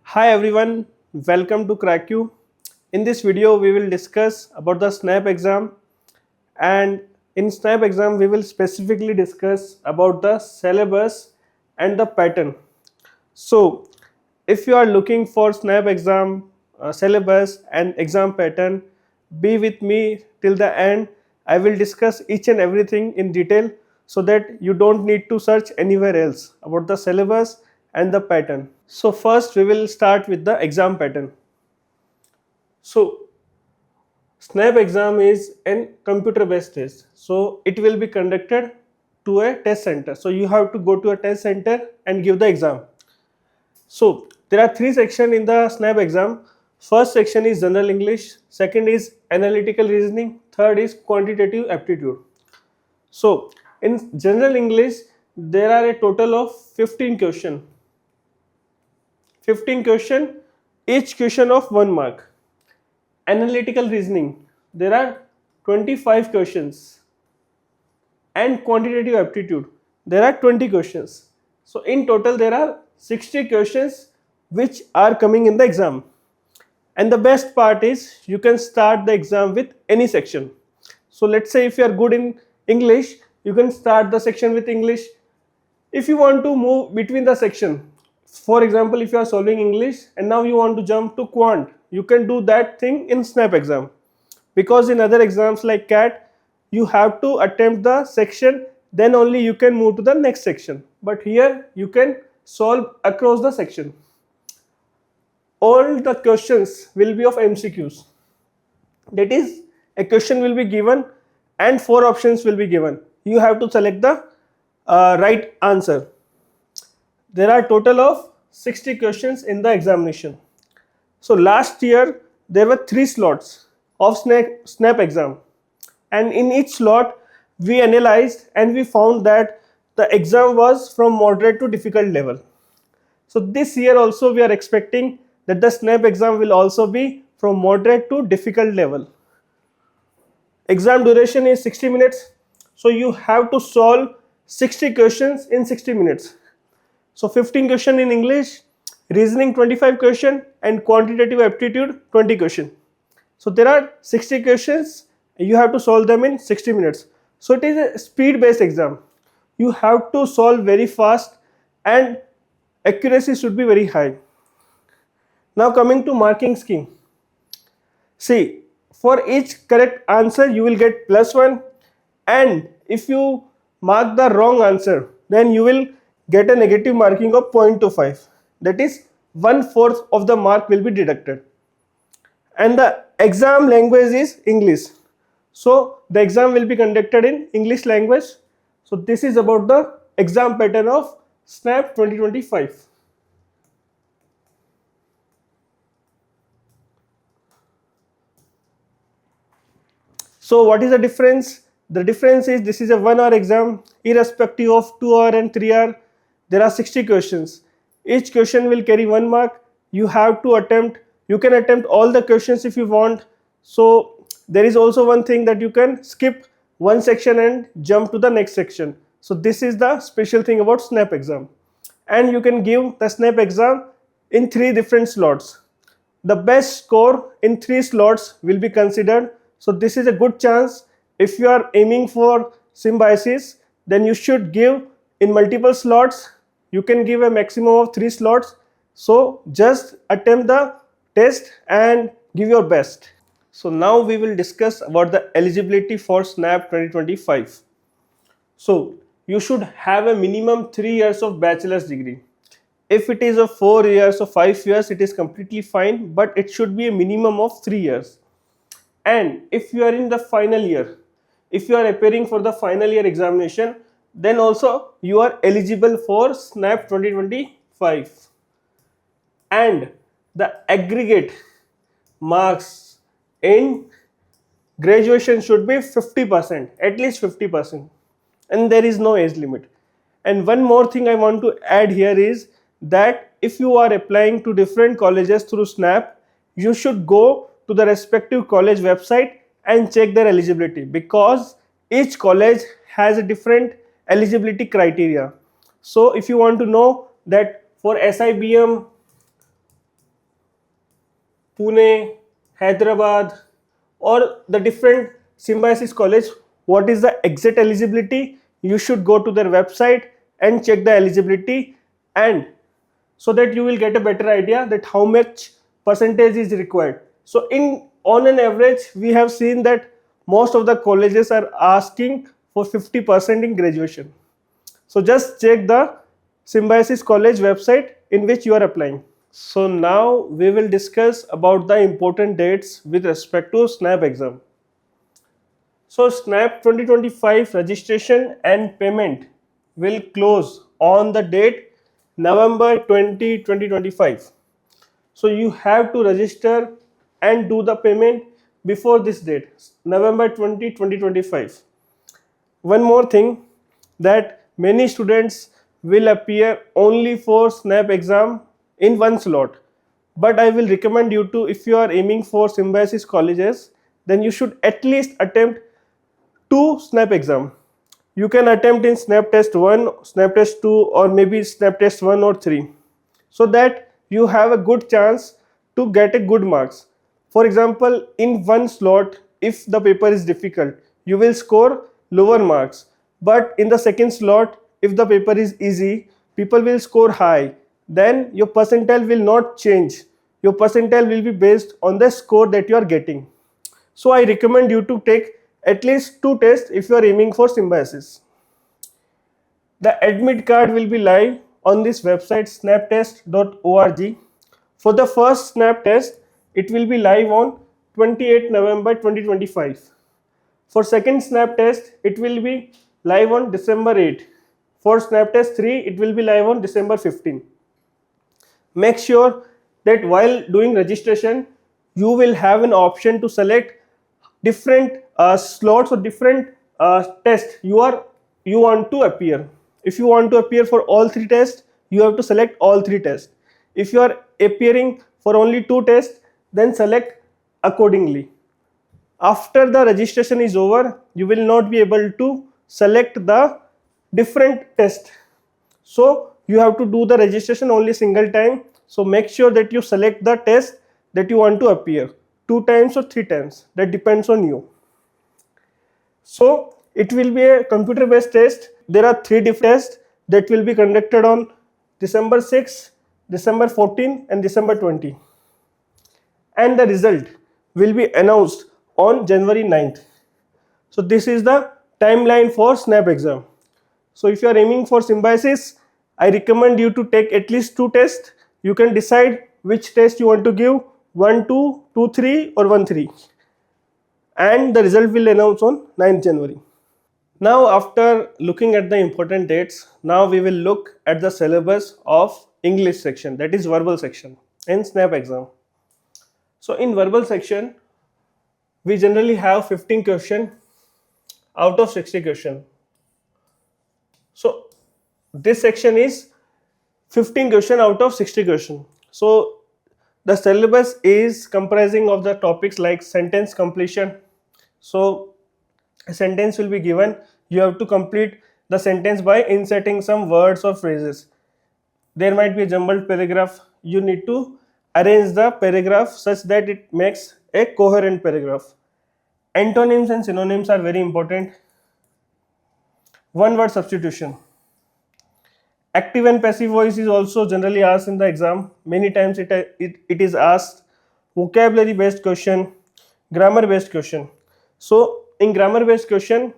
Hi everyone, welcome to Cracku. In this video we will discuss about the SNAP exam, and in SNAP exam we will specifically discuss about the syllabus and the pattern. So if you are looking for SNAP exam syllabus and exam pattern, be with me till the end. I will discuss each and everything in detail so that you don't need to search anywhere else about the syllabus and the pattern. So first we will start with the exam pattern. So SNAP exam is a computer based test. So it will be conducted to a test center. So you have to go to a test center and give the exam. So there are three sections in the SNAP exam. First section is general English, second is analytical reasoning, third is quantitative aptitude. So in general English there are a total of 15 questions. 15 questions, each question of 1 mark. Analytical reasoning, there are 25 questions. And quantitative aptitude, there are 20 questions. So in total there are 60 questions which are coming in the exam. And the best part is you can start the exam with any section. So let's say if you are good in English, you can start the section with English. If you want to move between the section, for example, if you are solving English and now you want to jump to Quant, you can do that thing in SNAP exam. Because in other exams like CAT, you have to attempt the section, then only you can move to the next section. But here you can solve across the section. All the questions will be of MCQs. That is, a question will be given and 4 options will be given. You have to select the right answer. There are total of 60 questions in the examination. So last year there were 3 slots of SNAP exam, and in each slot we analyzed and we found that the exam was from moderate to difficult level. So this year also we are expecting that the SNAP exam will also be from moderate to difficult level. Exam duration is 60 minutes, so you have to solve 60 questions in 60 minutes. So 15 question in English, reasoning 25 question, and quantitative aptitude 20 question. So there are 60 questions, you have to solve them in 60 minutes. So it is a speed based exam. You have to solve very fast and accuracy should be very high. Now coming to marking scheme. See, for each correct answer you will get +1, and if you mark the wrong answer, then you will get a negative marking of 0.25. That is 1/4 of the mark will be deducted. And the exam language is English. So the exam will be conducted in English language. So this is about the exam pattern of SNAP 2025. So what is the difference? The difference is this is a 1 hour exam, irrespective of 2 hour and 3 hour. There are 60 questions. Each question will carry 1 mark. You have to attempt, you can attempt all the questions if you want. So there is also one thing that you can skip one section and jump to the next section. So this is the special thing about SNAP exam. And you can give the SNAP exam in 3 different slots. The best score in 3 slots will be considered. So this is a good chance. If you are aiming for Symbiosis, then you should give in multiple slots. You can give a maximum of 3 slots. So just attempt the test and give your best. So now we will discuss about the eligibility for SNAP 2025. So you should have a minimum 3 years of bachelor's degree. If it is a 4 years or 5 years, it is completely fine, but it should be a minimum of 3 years. And if you are in the final year, if you are appearing for the final year examination, then also you are eligible for SNAP 2025. And the aggregate marks in graduation should be 50%, at least 50%, and there is no age limit. And one more thing I want to add here is that if you are applying to different colleges through SNAP, you should go to the respective college website and check their eligibility, because each college has a different eligibility criteria. So if you want to know that for SIBM, Pune, Hyderabad, or the different Symbiosis college, what is the exit eligibility, you should go to their website and check the eligibility, and so that you will get a better idea that how much percentage is required. So in on an average, we have seen that most of the colleges are asking for 50% in graduation. So just check the Symbiosis college website in which you are applying. So now we will discuss about the important dates with respect to SNAP exam. So SNAP 2025 registration and payment will close on the date November 20, 2025. So you have to register and do the payment before this date, November 20, 2025. One more thing, that many students will appear only for SNAP exam in one slot. But I will recommend you to, if you are aiming for Symbiosis colleges, then you should at least attempt 2 SNAP exam. You can attempt in SNAP test 1, SNAP test 2, or maybe SNAP test 1 or 3, so that you have a good chance to get a good marks. For example, in one slot, if the paper is difficult, you will score lower marks. But in the second slot, if the paper is easy, people will score high. Then your percentile will not change. Your percentile will be based on the score that you are getting. So I recommend you to take at least 2 tests if you are aiming for Symbiosis. The admit card will be live on this website snaptest.org. For the first SNAP test, it will be live on 28 November 2025. For second SNAP test, it will be live on December 8. For SNAP test 3, it will be live on December 15. Make sure that while doing registration, you will have an option to select different slots or different tests you want to appear. If you want to appear for all 3 tests, you have to select all 3 tests. If you are appearing for only 2 tests, then select accordingly. After the registration is over, you will not be able to select the different test. So you have to do the registration only single time. So make sure that you select the test that you want to appear 2 times or 3 times. That depends on you. So it will be a computer based test. There are 3 different tests that will be conducted on December 6, December 14 and December 20. And the result will be announced on January 9th. So this is the timeline for SNAP exam. So if you are aiming for Symbiosis, I recommend you to take at least 2 tests. You can decide which test you want to give, 1, 2, 2, 3 or 1, 3. And the result will announce on 9th January. Now after looking at the important dates, now we will look at the syllabus of English section, that is verbal section in SNAP exam. So in verbal section, we generally have 15 question out of 60 question. So this section is 15 question out of 60 question. So the syllabus is comprising of the topics like sentence completion. So a sentence will be given, you have to complete the sentence by inserting some words or phrases. There might be a jumbled paragraph, you need to arrange the paragraph such that it makes a coherent paragraph. Antonyms and synonyms are very important. One word substitution. Active and passive voice is also generally asked in the exam. Many times it is asked. Vocabulary based question, grammar based question. So in grammar based question,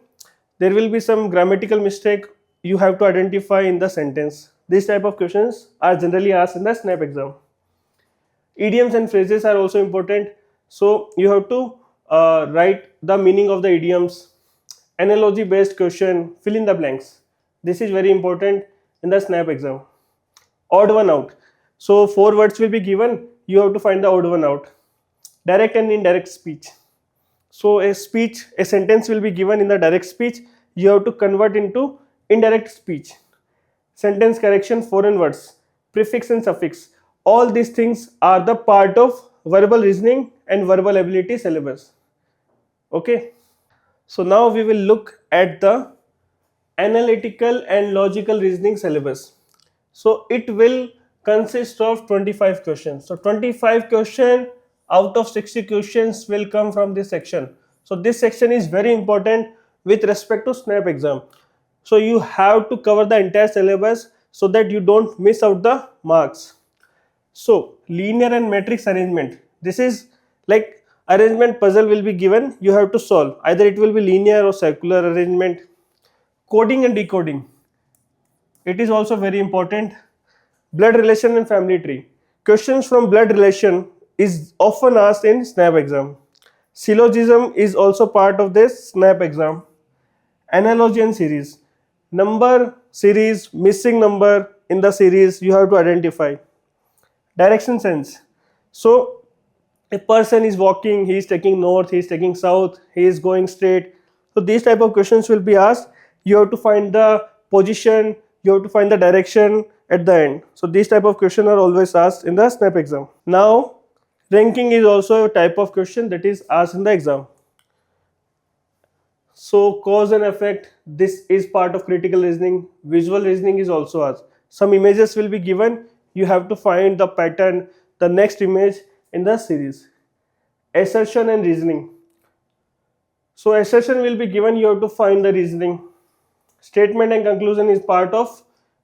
there will be some grammatical mistake you have to identify in the sentence. These type of questions are generally asked in the SNAP exam. Idioms and phrases are also important. So you have to write the meaning of the idioms. Analogy based question, fill in the blanks. This is very important in the SNAP exam. Odd one out. So 4 words will be given, you have to find the odd one out. Direct and indirect speech. So a sentence will be given in the direct speech, you have to convert into indirect speech. Sentence correction, foreign words, prefix and suffix. All these things are the part of verbal reasoning and verbal ability syllabus. Okay. So now we will look at the Analytical and Logical Reasoning syllabus. So it will consist of 25 questions. So 25 questions out of 60 questions will come from this section. So this section is very important with respect to SNAP exam. So you have to cover the entire syllabus so that you don't miss out the marks. So linear and matrix arrangement. This is like arrangement puzzle will be given. You have to solve. Either it will be linear or circular arrangement. Coding and decoding. It is also very important. Blood relation and family tree. Questions from blood relation is often asked in SNAP exam. Syllogism is also part of this SNAP exam. Analogy and series. Number series, missing number in the series you have to identify. Direction sense. So a person is walking, he is taking north, he is taking south, he is going straight. So these type of questions will be asked. You have to find the position, you have to find the direction at the end. So these type of questions are always asked in the SNAP exam. Now ranking is also a type of question that is asked in the exam. So cause and effect, this is part of critical reasoning. Visual reasoning is also asked. Some images will be given, you have to find the pattern, the next image in the series. Assertion and reasoning. So assertion will be given, you have to find the reasoning. Statement and conclusion is part of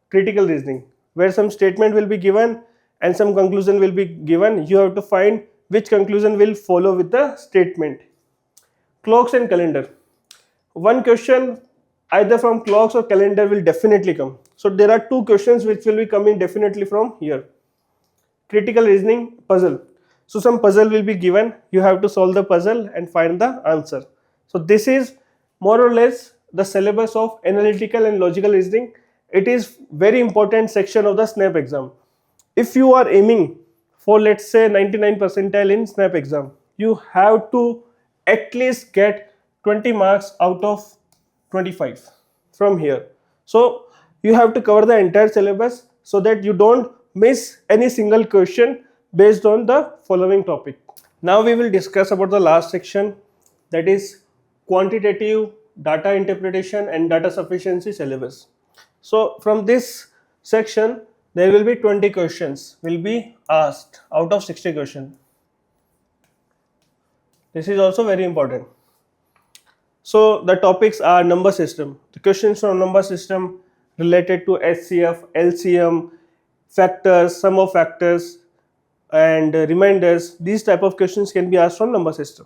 critical reasoning, where some statement will be given and some conclusion will be given. You have to find which conclusion will follow with the statement. Clocks and calendar. One question either from clocks or calendar will definitely come. So there are two questions which will be coming definitely from here. Critical reasoning, puzzle. So some puzzle will be given, you have to solve the puzzle and find the answer. So this is more or less the syllabus of analytical and logical reasoning. It is very important section of the SNAP exam. If you are aiming for, let's say, 99 percentile in SNAP exam, you have to at least get 20 marks out of 25 from here. So you have to cover the entire syllabus so that you don't miss any single question based on the following topic. Now we will discuss about the last section, that is quantitative data interpretation and data sufficiency syllabus. So from this section there will be 20 questions will be asked out of 60 questions. This is also very important. So the topics are number system. The questions from number system related to HCF, LCM, factors, sum of factors and reminders. These type of questions can be asked from number system.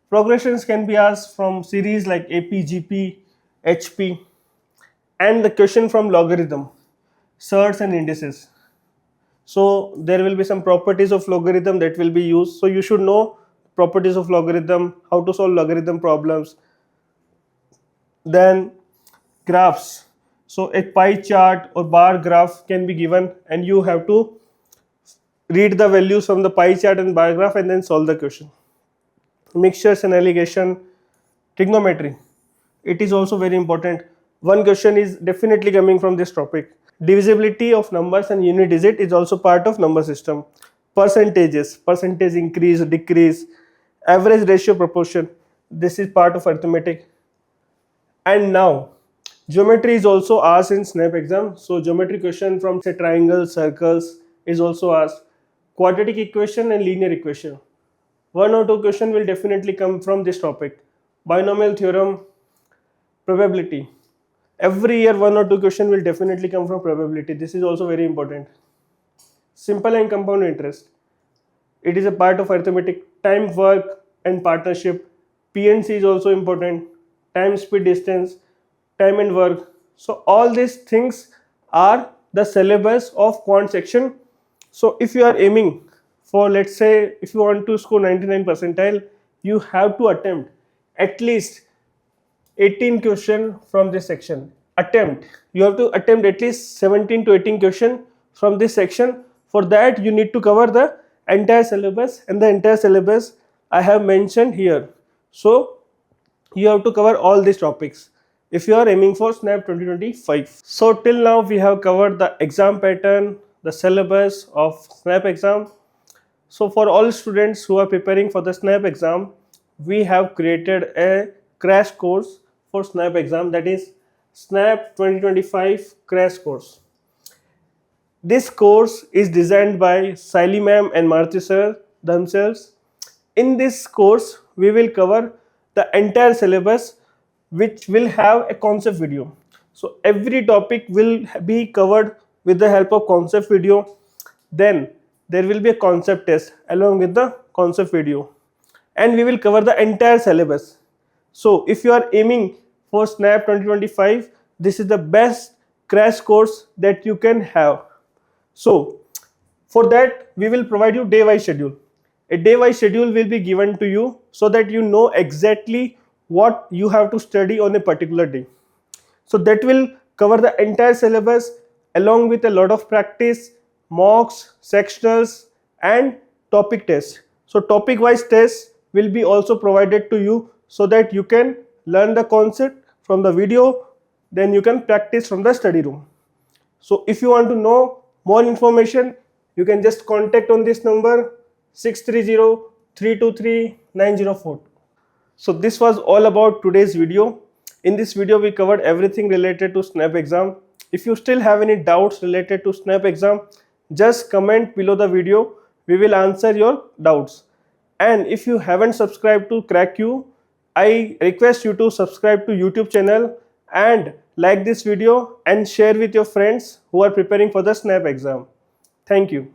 Progressions can be asked from series like AP, GP, HP, and the question from logarithm, surds and indices. So there will be some properties of logarithm that will be used. So you should know properties of logarithm, how to solve logarithm problems. Then graphs. So a pie chart or bar graph can be given and you have to read the values from the pie chart and bar graph and then solve the question. Mixtures and alligation, trigonometry. It is also very important. One question is definitely coming from this topic. Divisibility of numbers and unit digit is also part of number system. Percentages, percentage increase, decrease, average ratio proportion. This is part of arithmetic. And now geometry is also asked in SNAP exam. So geometry question from say triangles, circles is also asked. Quadratic equation and linear equation. One or two question will definitely come from this topic. Binomial theorem, probability. Every year one or two question will definitely come from probability. This is also very important. Simple and compound interest. It is a part of arithmetic. Time, work and partnership. PNC is also important. Time, speed, distance, time and work. So all these things are the syllabus of quant section. So if you are aiming for, let's say, if you want to score 99 percentile, you have to attempt at least 18 question from this section. You have to attempt at least 17 to 18 question from this section. For that you need to cover the entire syllabus, and the entire syllabus I have mentioned here. So you have to cover all these topics if you are aiming for SNAP 2025. So till now we have covered the exam pattern, the syllabus of SNAP exam. So for all students who are preparing for the SNAP exam, we have created a crash course for SNAP exam, that is SNAP 2025 Crash Course. This course is designed by Siley ma'am and Maruti sir themselves. In this course, we will cover the entire syllabus, which will have a concept video. So every topic will be covered with the help of concept video. Then there will be a concept test along with the concept video, and we will cover the entire syllabus. So if you are aiming for SNAP 2025, this is the best crash course that you can have. So for that, we will provide you day-wise schedule. A day-wise schedule will be given to you so that you know exactly what you have to study on a particular day. So that will cover the entire syllabus along with a lot of practice, mocks, sectionals, and topic tests. So topic-wise tests will be also provided to you so that you can learn the concept from the video, then you can practice from the study room. So if you want to know more information, you can just contact on this number 630-323-9042. So this was all about today's video. In this video, we covered everything related to SNAP exam. If you still have any doubts related to SNAP exam, just comment below the video. We will answer your doubts. And if you haven't subscribed to Cracku, I request you to subscribe to YouTube channel and like this video and share with your friends who are preparing for the SNAP exam. Thank you.